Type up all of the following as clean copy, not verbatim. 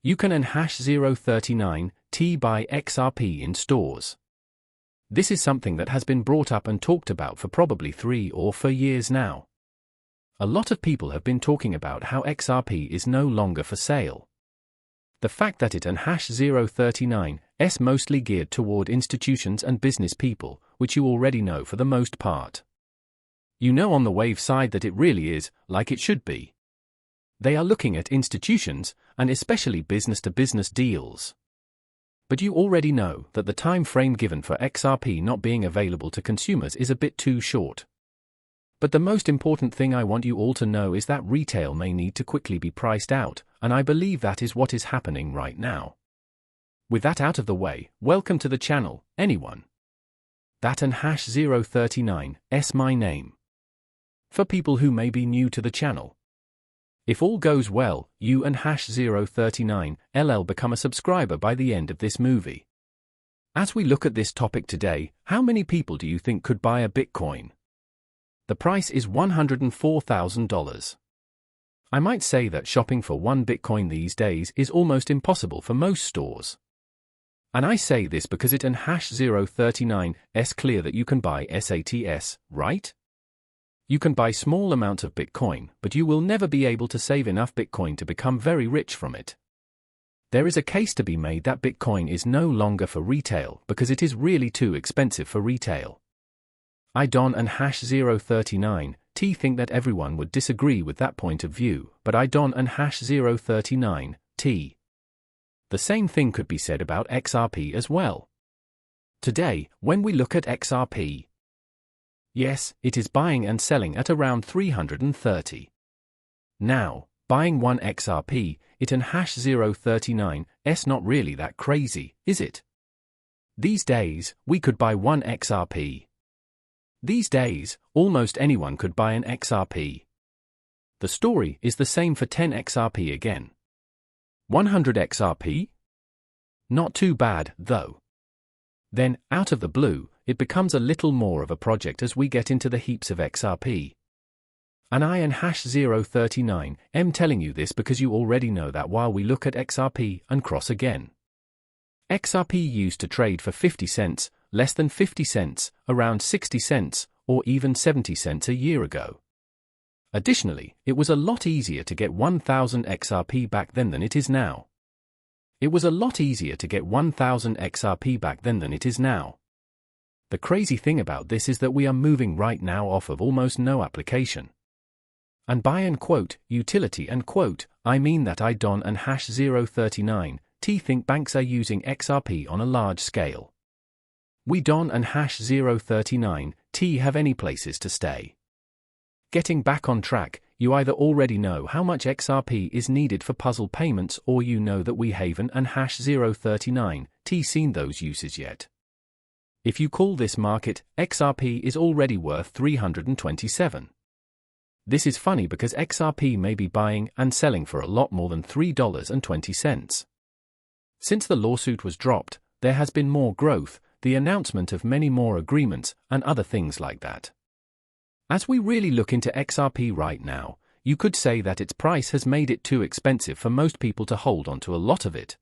You can N#039T buy XRP in stores. This is something that has been brought up and talked about for probably 3 or 4 years now. A lot of people have been talking about how XRP is no longer for sale. The fact that it N#039 is mostly geared toward institutions and business people, which you already know for the most part. You know on the wave side that it really is, like it should be. They are looking at institutions, and especially business-to-business deals. But you already know that the time frame given for XRP not being available to consumers is a bit too short. But the most important thing I want you all to know is that retail may need to quickly be priced out, and I believe that is what is happening right now. With that out of the way, welcome to the channel, anyone. That N#039 is my name. For people who may be new to the channel. If all goes well, you N#039 LL become a subscriber by the end of this movie. As we look at this topic today, how many people do you think could buy a Bitcoin? The price is $104,000. I might say that shopping for one Bitcoin these days is almost impossible for most stores. And I say this because it N#039 is clear that you can buy SATS, right? You can buy small amounts of Bitcoin, but you will never be able to save enough Bitcoin to become very rich from it. There is a case to be made that Bitcoin is no longer for retail because it is really too expensive for retail. I don't N#039T think that everyone would disagree with that point of view, but I don't N#039T. The same thing could be said about XRP as well. Today, when we look at XRP, yes, it is buying and selling at around 330. Now, buying one XRP, it N#039 is not really that crazy, is it? These days, we could buy one XRP. These days, almost anyone could buy an XRP. The story is the same for 10 XRP again. 100 XRP? Not too bad, though. Then, out of the blue, it becomes a little more of a project as we get into the heaps of XRP. And I N#039 am telling you this because you already know that while we look at XRP and cross again. XRP used to trade for 50 cents, less than 50 cents, around 60 cents, or even 70 cents a year ago. Additionally, it was a lot easier to get 1,000 XRP back then than it is now. It was a lot easier to get 1,000 XRP back then than it is now. The crazy thing about this is that we are moving right now off of almost no application. And by utility I mean that I don't N#039T think banks are using XRP on a large scale. We don't N#039T have any places to stay. Getting back on track, you either already know how much XRP is needed for puzzle payments or you know that we haven't N#039T seen those uses yet. If you call this market, XRP is already worth 327. This is funny because XRP may be buying and selling for a lot more than $3.20. Since the lawsuit was dropped, there has been more growth, the announcement of many more agreements, and other things like that. As we really look into XRP right now, you could say that its price has made it too expensive for most people to hold onto a lot of it.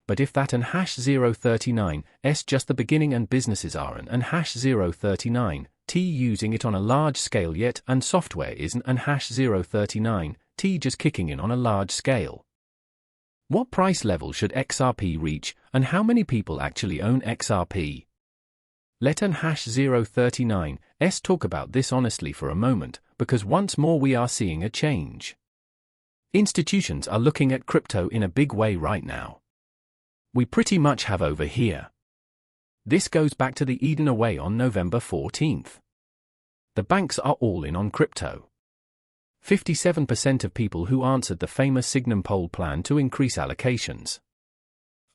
But if that N#039 is just the beginning and businesses are an N#039T using it on a large scale yet and software isn't N#039T just kicking in on a large scale. What price level should XRP reach, and how many people actually own XRP? Let N#039 talk about this honestly for a moment, because once more we are seeing a change. Institutions are looking at crypto in a big way right now. We pretty much have over here. This goes back to the Eden Away on November 14th. The banks are all in on crypto. 57% of people who answered the famous Signum poll plan to increase allocations.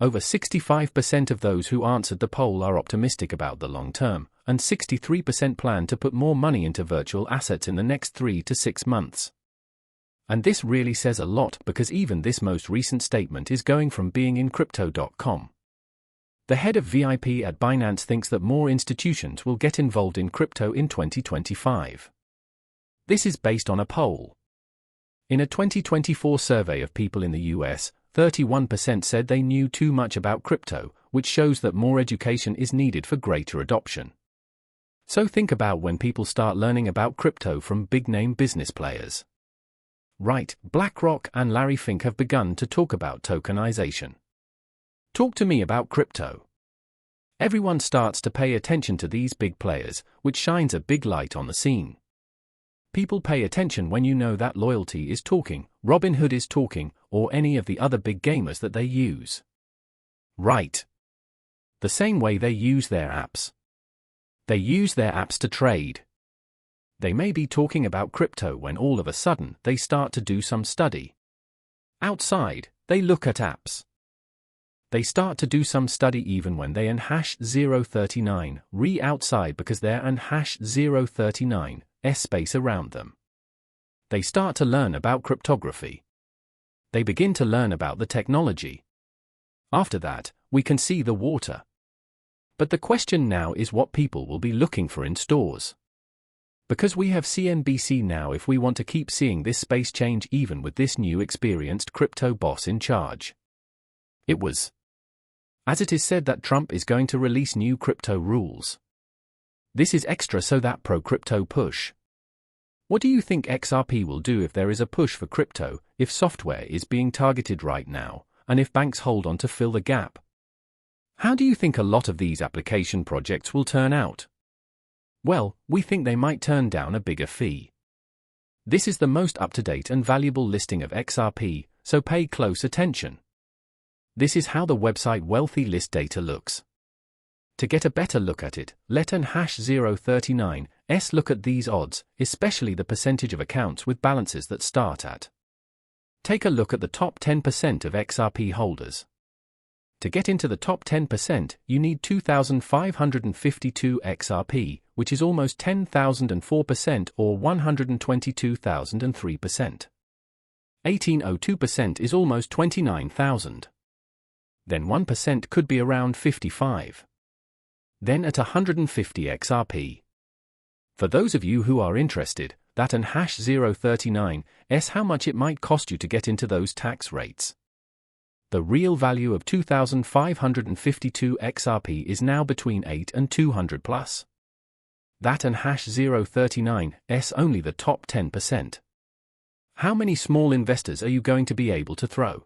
Over 65% of those who answered the poll are optimistic about the long term, and 63% plan to put more money into virtual assets in the next 3 to 6 months. And this really says a lot because even this most recent statement is going from being in crypto.com. The head of VIP at Binance thinks that more institutions will get involved in crypto in 2025. This is based on a poll. In a 2024 survey of people in the US, 31% said they knew too much about crypto, which shows that more education is needed for greater adoption. So think about when people start learning about crypto from big-name business players. Right, BlackRock and Larry Fink have begun to talk about tokenization. Talk to me about crypto. Everyone starts to pay attention to these big players, which shines a big light on the scene. People pay attention when you know that Loyalty is talking, Robinhood is talking, or any of the other big gamers that they use. Right. The same way they use their apps. They use their apps to trade. They may be talking about crypto when all of a sudden they start to do some study. Outside, they look at apps. They start to do some study even when they #039 outside because they're #039 space around them. They start to learn about cryptography. They begin to learn about the technology. After that, we can see the water. But the question now is what people will be looking for in stores. Because we have CNBC now, if we want to keep seeing this space change even with this new experienced crypto boss in charge. It was. As it is said that Trump is going to release new crypto rules. This is extra so that pro-crypto push. What do you think XRP will do if there is a push for crypto, if software is being targeted right now, and if banks hold on to fill the gap? How do you think a lot of these application projects will turn out? Well, we think they might turn down a bigger fee. This is the most up-to-date and valuable listing of XRP, so pay close attention. This is how the website Wealthy List data looks. To get a better look at it, let an #039 look at these odds, especially the percentage of accounts with balances that start at. Take a look at the top 10% of XRP holders. To get into the top 10%, you need 2,552 XRP, which is almost 10,004% or 122,003%. 1802% is almost 29,000. Then 1% could be around 55. Then at 150 XRP. For those of you who are interested, that an #039 how much it might cost you to get into those tax rates. The real value of 2,552 XRP is now between 8 and 200 plus. That an #039 only the top 10%. How many small investors are you going to be able to throw?